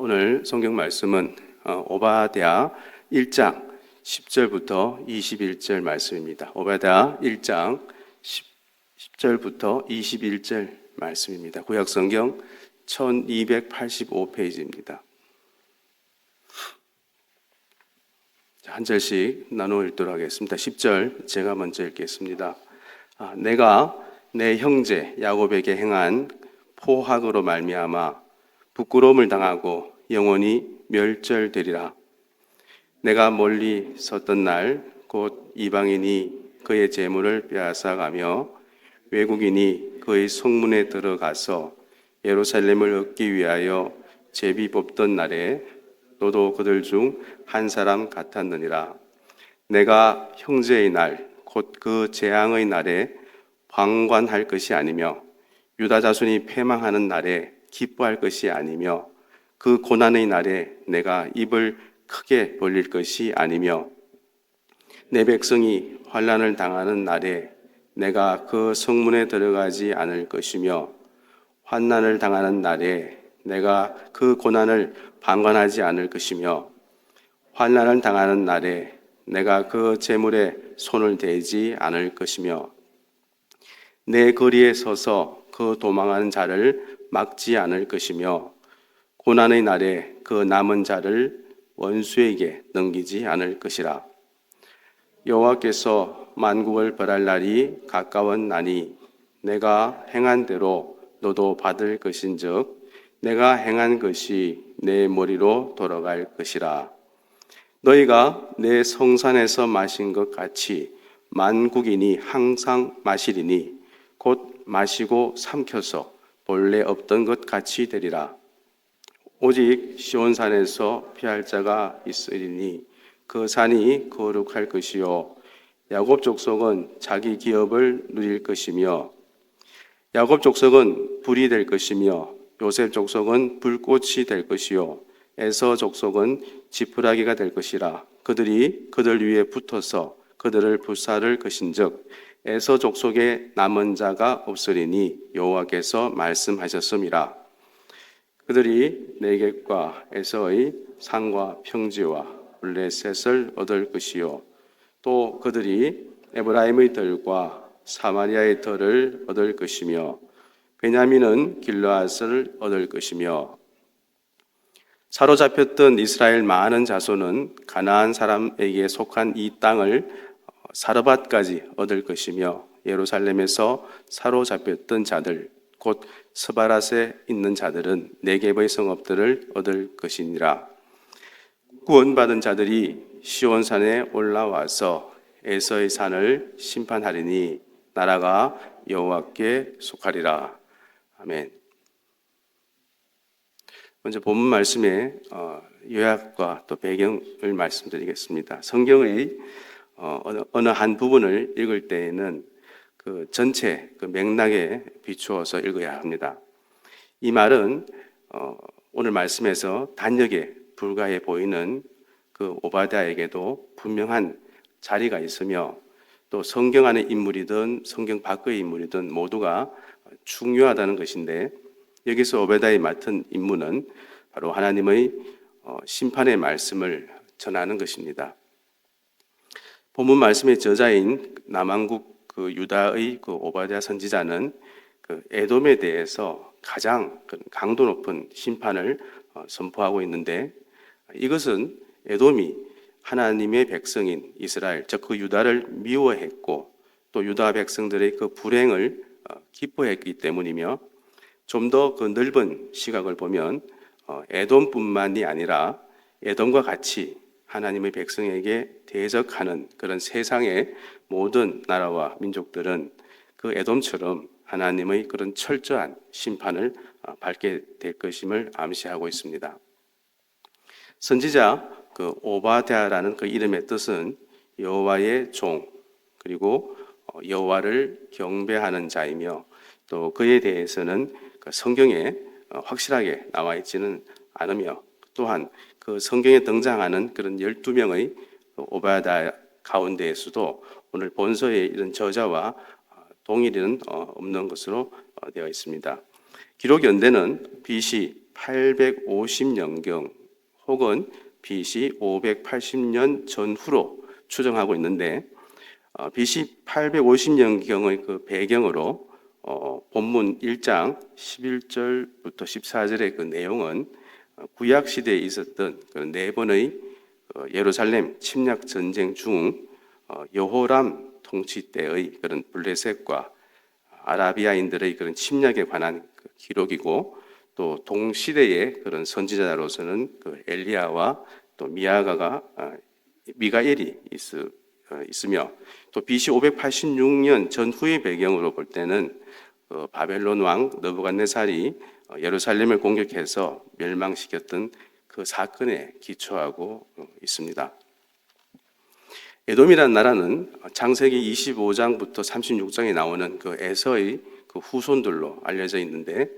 오늘 성경 말씀은 오바댜 1장 10절부터 21절 말씀입니다. 오바댜 1장 10절부터 21절 말씀입니다. 구약 성경 1285페이지입니다. 한 절씩 나누어 읽도록 하겠습니다. 10절 제가 먼저 읽겠습니다. 내가 내 형제 야곱에게 행한 포학으로 말미암아 부끄러움을 당하고 영원히 멸절되리라. 내가 멀리 섰던 날 곧 이방인이 그의 재물을 빼앗아가며 외국인이 그의 성문에 들어가서 예루살렘을 얻기 위하여 제비 뽑던 날에 너도 그들 중 한 사람 같았느니라. 내가 형제의 날 곧 그 재앙의 날에 방관할 것이 아니며 유다 자손이 패망하는 날에 기뻐할 것이 아니며 그 고난의 날에 내가 입을 크게 벌릴 것이 아니며 내 백성이 환난을 당하는 날에 내가 그 성문에 들어가지 않을 것이며 환난을 당하는 날에 내가 그 고난을 방관하지 않을 것이며 환난을 당하는 날에 내가 그 재물에 손을 대지 않을 것이며 내 거리에 서서 그 도망하는 자를 막지 않을 것이며 고난의 날에 그 남은 자를 원수에게 넘기지 않을 것이라. 여호와께서 만국을 벌할 날이 가까웠나니 내가 행한 대로 너도 받을 것인즉 내가 행한 것이 내 머리로 돌아갈 것이라. 너희가 내 성산에서 마신 것 같이 만국인이 항상 마시리니 곧 마시고 삼켜서 본래 없던 것 같이 되리라. 오직 시온산에서 피할 자가 있으리니 그 산이 거룩할 것이요 야곱 족속은 자기 기업을 누릴 것이며 야곱 족속은 불이 될 것이며 요셉 족속은 불꽃이 될 것이요 에서 족속은 지푸라기가 될 것이라. 그들이 그들 위에 붙어서 그들을 불사를 것인즉 에서 족속에 남은 자가 없으리니 여호와께서 말씀하셨음이라. 그들이 네겝과 에서의 산과 평지와 블레셋을 얻을 것이요 또 그들이 에브라임의 들과 사마리아의 들을 얻을 것이며 베냐민은 길르앗을 얻을 것이며 사로잡혔던 이스라엘 많은 자손은 가나안 사람에게 속한 이 땅을 사르밧까지 얻을 것이며 예루살렘에서 사로잡혔던 자들 곧 스바랏에 있는 자들은 네겝의 성읍들을 얻을 것이니라. 구원받은 자들이 시온산에 올라와서 에서의 산을 심판하리니 나라가 여호와께 속하리라. 아멘. 먼저 본문 말씀의 요약과 또 배경을 말씀드리겠습니다. 성경의 어느 한 부분을 읽을 때에는 그 전체 그 맥락에 비추어서 읽어야 합니다. 이 말은 오늘 말씀에서 단역에 불과해 보이는 그 오바댜에게도 분명한 자리가 있으며 또 성경 안의 인물이든 성경 밖의 인물이든 모두가 중요하다는 것인데 여기서 오바댜의 맡은 임무는 바로 하나님의 심판의 말씀을 전하는 것입니다. 본문 말씀의 저자인 남왕국 그 유다의 그 오바댜 선지자는 그 에돔에 대해서 가장 강도 높은 심판을 선포하고 있는데 이것은 에돔이 하나님의 백성인 이스라엘, 즉 그 유다를 미워했고 또 유다 백성들의 그 불행을 기뻐했기 때문이며 좀 더 그 넓은 시각을 보면 에돔뿐만이 아니라 에돔과 같이 하나님의 백성에게 대적하는 그런 세상의 모든 나라와 민족들은 그 에돔처럼 하나님의 그런 철저한 심판을 받게 될 것임을 암시하고 있습니다. 선지자 그 오바댜라는 그 이름의 뜻은 여호와의 종 그리고 여호와를 경배하는 자이며 또 그에 대해서는 그 성경에 확실하게 나와 있지는 않으며 또한 그 성경에 등장하는 그런 12명의 오바댜 가운데에서도 오늘 본서의 이런 저자와 동일은 없는 것으로 되어 있습니다. 기록 연대는 BC 850년경 혹은 BC 580년 전후로 추정하고 있는데 BC 850년경의 그 배경으로 본문 1장 11절부터 14절의 그 내용은 구약 시대에 있었던 그 네 번의 예루살렘 침략 전쟁 중 여호람 통치 때의 그런 블레셋과 아라비아인들의 그런 침략에 관한 그 기록이고, 또 동시대의 그런 선지자로서는 그 엘리야와 또 미가엘이 있으며, 또 BC 586년 전후의 배경으로 볼 때는 바벨론 왕 느부갓네살이 예루살렘을 공격해서 멸망시켰던 그 사건에 기초하고 있습니다. 에돔이라는 나라는 창세기 25장부터 36장에 나오는 그 에서의 그 후손들로 알려져 있는데,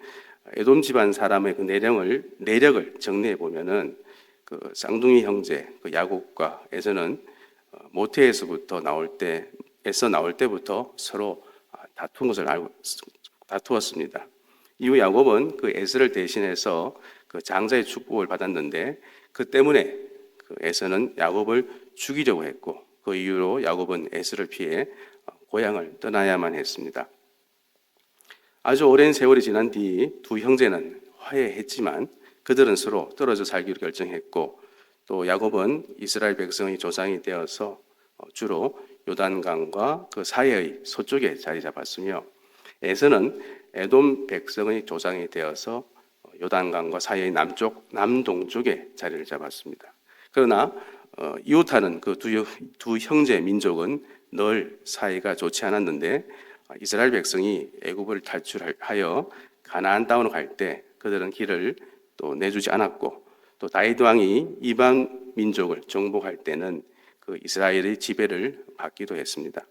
에돔 집안 사람의 그 내력을 정리해 보면은 그 쌍둥이 형제 그 야곱과 에서는 모태에서부터 나올 때부터 서로 다투었습니다. 이후 야곱은 그 에서를 대신해서 그 장자의 축복을 받았는데, 그 때문에 그 에서는 야곱을 죽이려고 했고, 그 이후로 야곱은 에서를 피해 고향을 떠나야만 했습니다. 아주 오랜 세월이 지난 뒤 두 형제는 화해했지만 그들은 서로 떨어져 살기로 결정했고, 또 야곱은 이스라엘 백성의 조상이 되어서 주로 요단강과 그 사이의 서쪽에 자리 잡았으며, 에서는 에돔 백성의 조상이 되어서 요단강과 사이의 남동쪽에 자리를 잡았습니다. 그러나 이웃하는 그 두 형제 민족은 늘 사이가 좋지 않았는데, 이스라엘 백성이 애굽을 탈출하여 가나안 땅으로 갈 때 그들은 길을 또 내주지 않았고, 또 다윗 왕이 이방 민족을 정복할 때는 그 이스라엘의 지배를 받기도 했습니다.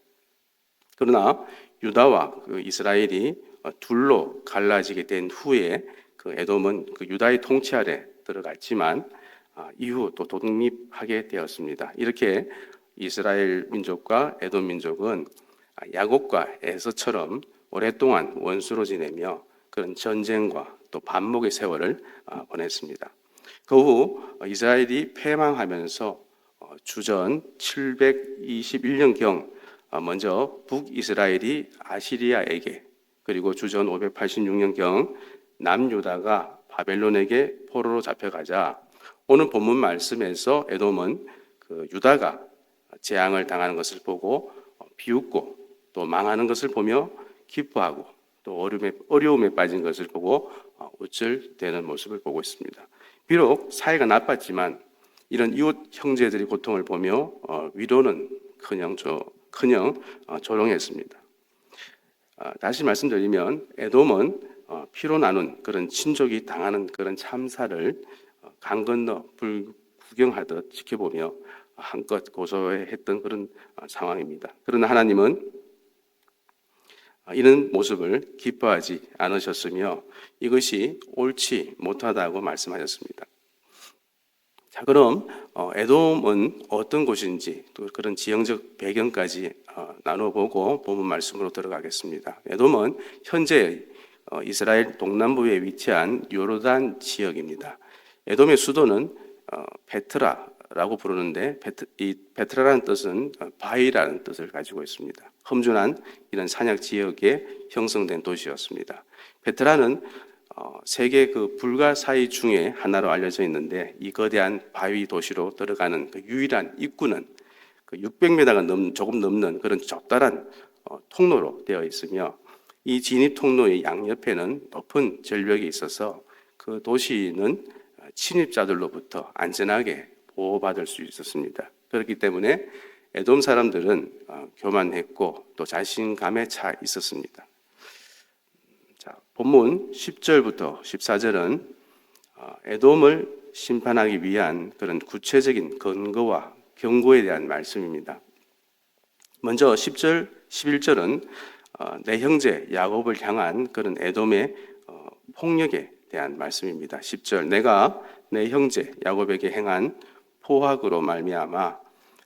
그러나 유다와 그 이스라엘이 둘로 갈라지게 된 후에 그 에돔은 그 유다의 통치 아래 들어갔지만 이후 또 독립하게 되었습니다. 이렇게 이스라엘 민족과 에돔 민족은 야곱과 에서처럼 오랫동안 원수로 지내며 그런 전쟁과 또 반목의 세월을 보냈습니다. 그 후 이스라엘이 패망하면서 주전 721년경 먼저 북이스라엘이 아시리아에게, 그리고 주전 586년경 남유다가 바벨론에게 포로로 잡혀가자, 오늘 본문 말씀에서 에돔은 그 유다가 재앙을 당하는 것을 보고 비웃고, 또 망하는 것을 보며 기뻐하고, 또 어려움에 빠진 것을 보고 우쭐대는 모습을 보고 있습니다. 비록 사이가 나빴지만 이런 이웃 형제들의 고통을 보며 위로는 커녕 조롱했습니다. 다시 말씀드리면 에돔은 피로 나눈 그런 친족이 당하는 그런 참사를 강 건너 불 구경하듯 지켜보며 한껏 고소했던 그런 상황입니다. 그러나 하나님은 이런 모습을 기뻐하지 않으셨으며 이것이 옳지 못하다고 말씀하셨습니다. 자, 그럼 에돔은 어떤 곳인지, 또 그런 지형적 배경까지 나눠보고 본문 말씀으로 들어가겠습니다. 에돔은 현재 이스라엘 동남부에 위치한 요르단 지역입니다. 에돔의 수도는 베트라라고 부르는데, 이 베트라라는 뜻은 바위라는 뜻을 가지고 있습니다. 험준한 이런 산약 지역에 형성된 도시였습니다. 베트라는 세계 그 불가사의 중에 하나로 알려져 있는데, 이 거대한 바위 도시로 들어가는 그 유일한 입구는 그 600m가 조금 넘는 그런 좁다란 통로로 되어 있으며, 이 진입 통로의 양옆에는 높은 절벽이 있어서 그 도시는 침입자들로부터 안전하게 보호받을 수 있었습니다. 그렇기 때문에 에돔 사람들은 교만했고 또 자신감에 차 있었습니다. 자, 본문 10절부터 14절은 에돔을 심판하기 위한 그런 구체적인 근거와 경고에 대한 말씀입니다. 먼저 10절, 11절은 내 형제 야곱을 향한 그런 에돔의 폭력에 대한 말씀입니다. 10절, 내가 내 형제 야곱에게 행한 포악으로 말미암아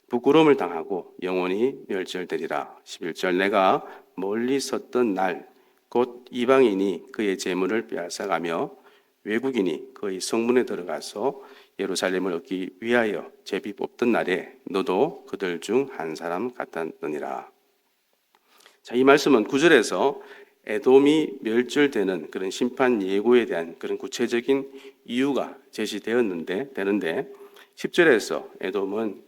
부끄러움을 당하고 영원히 멸절되리라. 11절, 내가 멀리 섰던 날 곧 이방인이 그의 재물을 빼앗아가며 외국인이 그의 성문에 들어가서 예루살렘을 얻기 위하여 제비 뽑던 날에 너도 그들 중 한 사람 같았느니라. 자, 이 말씀은 9절에서 에돔이 멸절되는 그런 심판 예고에 대한 그런 구체적인 이유가 제시되었는데 10절에서 에돔은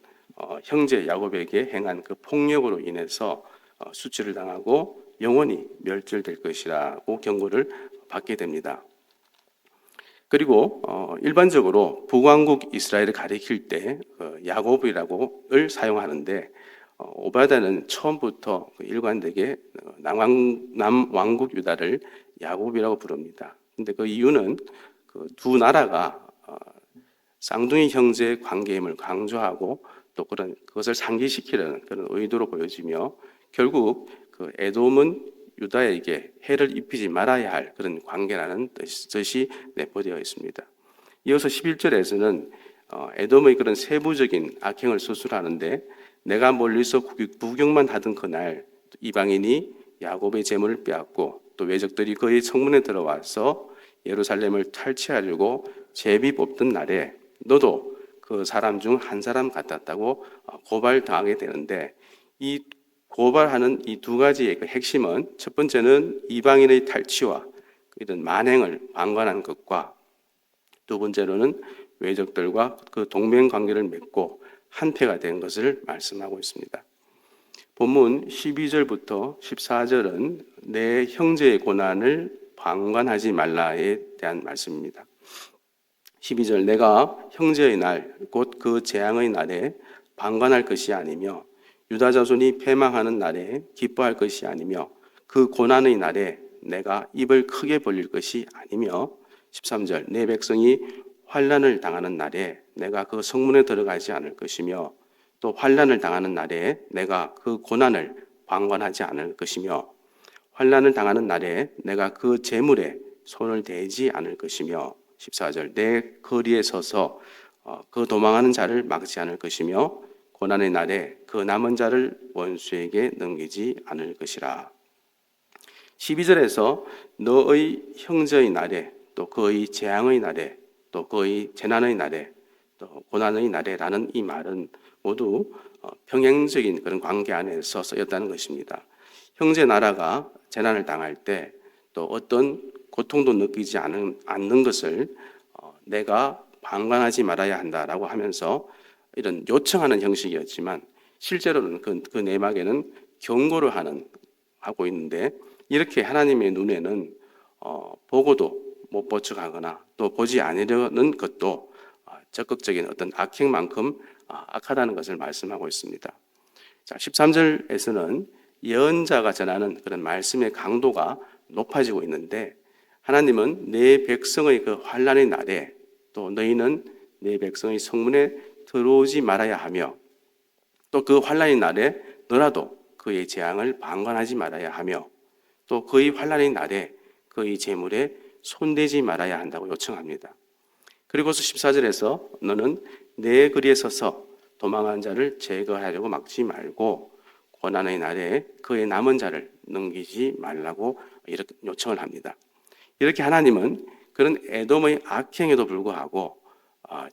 형제 야곱에게 행한 그 폭력으로 인해서 수치를 당하고 영원히 멸절될 것이라고 경고를 받게 됩니다. 그리고 일반적으로 북왕국 이스라엘을 가리킬 때 야곱이라고를 사용하는데 오바댜는 처음부터 일관되게 남왕국 유다를 야곱이라고 부릅니다. 근데 그 이유는 그 두 나라가 쌍둥이 형제 관계임을 강조하고 또 그것을 상기시키려는 그런 의도로 보여지며 결국 그 에돔은 유다에게 해를 입히지 말아야 할 그런 관계라는 뜻이 내포되어 있습니다. 이어서 11절에서는 에돔의 그런 세부적인 악행을 서술하는데 내가 멀리서 구경만 하던 그날 이방인이 야곱의 재물을 빼앗고 또 외적들이 그의 성문에 들어와서 예루살렘을 탈취하려고 제비 뽑던 날에 너도 그 사람 중 한 사람 같았다고 고발당하게 되는데 이 고발하는 이 두 가지의 그 핵심은 첫 번째는 이방인의 탈취와 이런 만행을 방관한 것과 두 번째로는 외적들과 그 동맹 관계를 맺고 한패가 된 것을 말씀하고 있습니다. 본문 12절부터 14절은 내 형제의 고난을 방관하지 말라에 대한 말씀입니다. 12절 내가 형제의 날 곧 그 재앙의 날에 방관할 것이 아니며 유다 자손이 패망하는 날에 기뻐할 것이 아니며 그 고난의 날에 내가 입을 크게 벌릴 것이 아니며 13절 내 백성이 환난을 당하는 날에 내가 그 성문에 들어가지 않을 것이며 또 환난을 당하는 날에 내가 그 고난을 방관하지 않을 것이며 환난을 당하는 날에 내가 그 재물에 손을 대지 않을 것이며 14절 내 거리에 서서 그 도망하는 자를 막지 않을 것이며 고난의 날에 그 남은 자를 원수에게 넘기지 않을 것이라. 12절에서 너의 형제의 날에 또 그의 재앙의 날에 또 그의 재난의 날에 또 고난의 날에라는 이 말은 모두 평행적인 그런 관계 안에서 쓰였다는 것입니다. 형제 나라가 재난을 당할 때 또 어떤 고통도 느끼지 않는 것을 내가 방관하지 말아야 한다라고 하면서 이런 요청하는 형식이었지만 실제로는 그 내막에는 경고를 하고 있는데 이렇게 하나님의 눈에는 보고도 못 보척하거나 또 보지 않으려는 것도 적극적인 어떤 악행만큼 악하다는 것을 말씀하고 있습니다. 자, 13절에서는 예언자가 전하는 그런 말씀의 강도가 높아지고 있는데 하나님은 내 백성의 그 환난의 날에 또 너희는 내 백성의 성문에 들어오지 말아야 하며 또 그 환난의 날에 너라도 그의 재앙을 방관하지 말아야 하며 또 그의 환난의 날에 그의 재물에 손대지 말아야 한다고 요청합니다. 그리고서 14절에서 너는 내 거리에 서서 도망한 자를 제거하려고 막지 말고 고난의 날에 그의 남은 자를 넘기지 말라고 이렇게 요청을 합니다. 이렇게 하나님은 그런 에돔의 악행에도 불구하고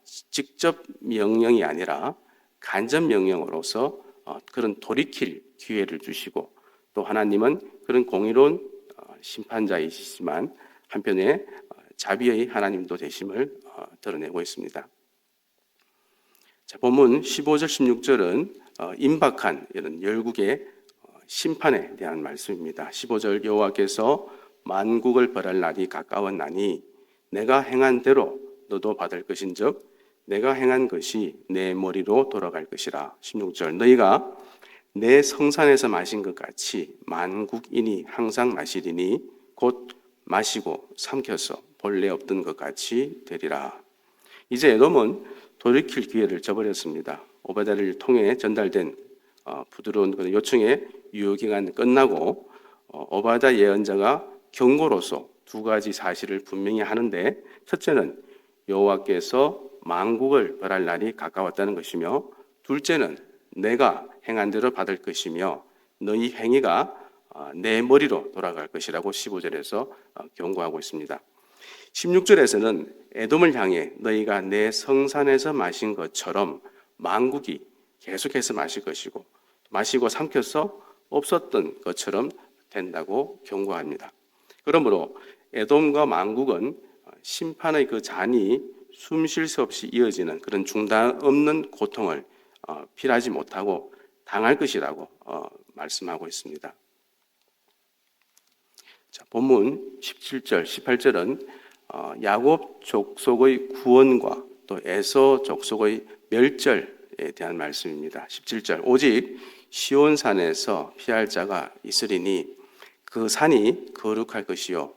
직접 명령이 아니라 간접 명령으로서 그런 돌이킬 기회를 주시고 또 하나님은 그런 공의로운 심판자이시지만 한편에 자비의 하나님도 되심을 드러내고 있습니다. 자, 본문 15절 16절은 임박한 이런 열국의 심판에 대한 말씀입니다. 15절 여호와께서 만국을 벌할 날이 가까웠나니 내가 행한 대로 너도 받을 것인즉 내가 행한 것이 내 머리로 돌아갈 것이라. 16절 너희가 내 성산에서 마신 것 같이 만국인이 항상 마시리니 곧 마시고 삼켜서 본래 없던 것 같이 되리라. 이제 에돔은 돌이킬 기회를 저버렸습니다. 오바댜를 통해 전달된 부드러운 요청의 유효기간 끝나고 오바댜 예언자가 경고로서 두 가지 사실을 분명히 하는데 첫째는 여호와께서 만국을 벌할 날이 가까웠다는 것이며 둘째는 내가 행한 대로 받을 것이며 너희 행위가 내 머리로 돌아갈 것이라고 15절에서 경고하고 있습니다. 16절에서는 에돔을 향해 너희가 내 성산에서 마신 것처럼 만국이 계속해서 마실 것이고 마시고 삼켜서 없었던 것처럼 된다고 경고합니다. 그러므로 에돔과 만국은 심판의 그 잔이 숨 쉴 수 없이 이어지는 그런 중단 없는 고통을 피하지 못하고 당할 것이라고 말씀하고 있습니다. 자, 본문 17절, 18절은 야곱 족속의 구원과 또 에서 족속의 멸절에 대한 말씀입니다. 17절, 오직 시온산에서 피할 자가 있으리니 그 산이 거룩할 것이요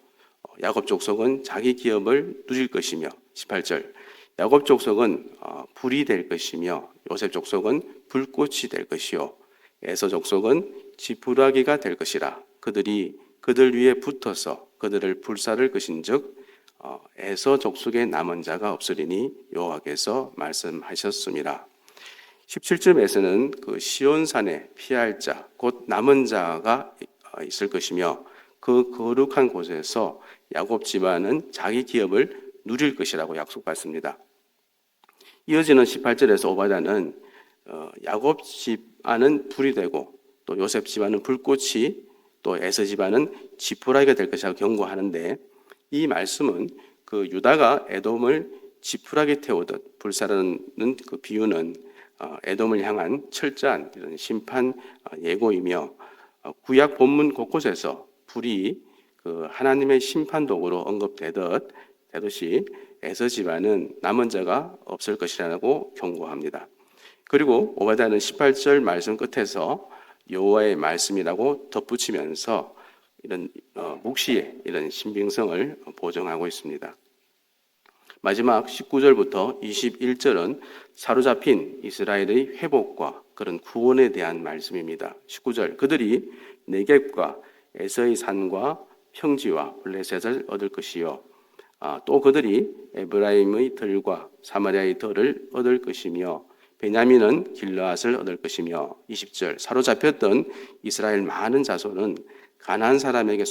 야곱 족속은 자기 기업을 누릴 것이며 18절, 야곱 족속은 불이 될 것이며 요셉 족속은 불꽃이 될 것이요 에서 족속은 지푸라기가 될 것이라. 그들이 그들 위에 붙어서 그들을 불사를 것인즉 에서 족속에 남은 자가 없으리니 여호와께서 말씀하셨습니다. 17절에서는 그 시온산에 피할 자, 곧 남은 자가 있을 것이며 그 거룩한 곳에서 야곱 집안은 자기 기업을 누릴 것이라고 약속받습니다. 이어지는 18절에서 오바다는 야곱 집안은 불이 되고 또 요셉 집안은 불꽃이 또 에서 집안은 지푸라기가 될 것이라고 경고하는데 이 말씀은 그 유다가 에돔을 지푸라기 태우듯 불사르는 그 비유는 에돔을 향한 철저한 이런 심판 예고이며 구약 본문 곳곳에서 불이 그 하나님의 심판 도구로 언급되듯이 에서 집안은 남은 자가 없을 것이라고 경고합니다. 그리고 오바댜는 18절 말씀 끝에서 여호와의 말씀이라고 덧붙이면서 이런 묵시의 이런 신빙성을 보정하고 있습니다. 마지막 19절부터 21절은 사로잡힌 이스라엘의 회복과 그런 구원에 대한 말씀입니다. 19절, 그들이 네겝과 에서의 산과 평지와 블레셋을 얻을 것이요 또 그들이 에브라임의 들과 사마리아의 들을 얻을 것이며 베냐민은 길르앗을 얻을 것이며 20절, 사로잡혔던 이스라엘 많은 자손은 가나안 사람에게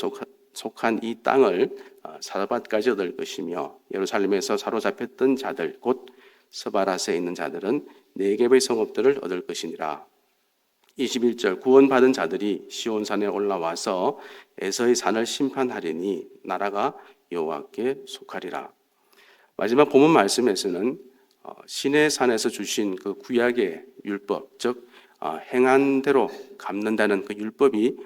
속한 이 땅을 사르밧까지 얻을 것이며 예루살렘에서 사로잡혔던 자들 곧 스바라스에 있는 자들은 네겝의 성읍들을 얻을 것이니라. 21절, 구원받은 자들이 시온산에 올라와서 에서의 산을 심판하리니 나라가 여호와께 속하리라. 마지막 본문 말씀에서는 시내 산에서 주신 그 구약의 율법, 즉 행한 대로 갚는다는 그 율법이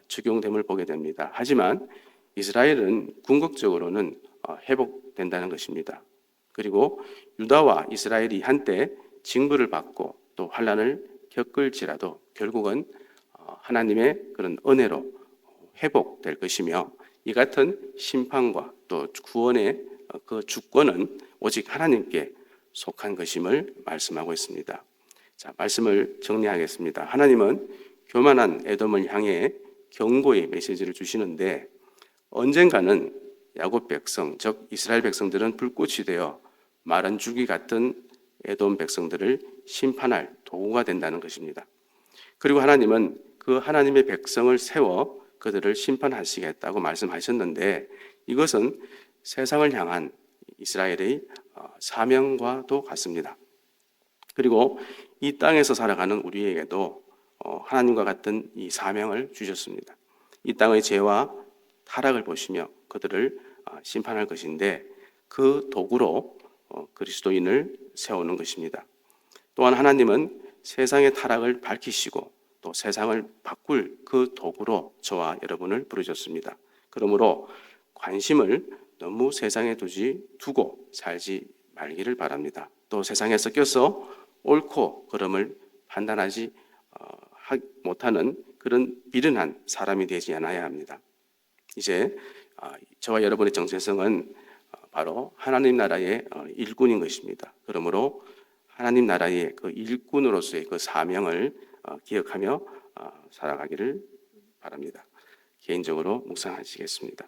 적용됨을 보게 됩니다. 하지만 이스라엘은 궁극적으로는 회복된다는 것입니다. 그리고 유다와 이스라엘이 한때 징벌을 받고 또 환난을 겪을지라도 결국은 하나님의 그런 은혜로 회복될 것이며 이 같은 심판과 또 구원의 그 주권은 오직 하나님께 속한 것임을 말씀하고 있습니다. 자, 말씀을 정리하겠습니다. 하나님은 교만한 에돔을 향해 경고의 메시지를 주시는데 언젠가는 야곱 백성, 즉 이스라엘 백성들은 불꽃이 되어 마른 죽이 같은 에돔 백성들을 심판할 도구가 된다는 것입니다. 그리고 하나님은 그 하나님의 백성을 세워 그들을 심판하시겠다고 말씀하셨는데 이것은 세상을 향한 이스라엘의 사명과도 같습니다. 그리고 이 땅에서 살아가는 우리에게도 하나님과 같은 이 사명을 주셨습니다. 이 땅의 죄와 타락을 보시며 그들을 심판할 것인데 그 도구로 그리스도인을 세우는 것입니다. 또한 하나님은 세상의 타락을 밝히시고 또 세상을 바꿀 그 도구로 저와 여러분을 부르셨습니다. 그러므로 관심을 너무 세상에 두고 살지 말기를 바랍니다. 또 세상에 섞여서 옳고 그름을 판단하지 못하는 그런 비련한 사람이 되지 않아야 합니다. 이제 저와 여러분의 정체성은 바로 하나님 나라의 일꾼인 것입니다. 그러므로 하나님 나라의 그 일꾼으로서의 그 사명을 기억하며 살아가기를 바랍니다. 개인적으로 묵상하시겠습니다.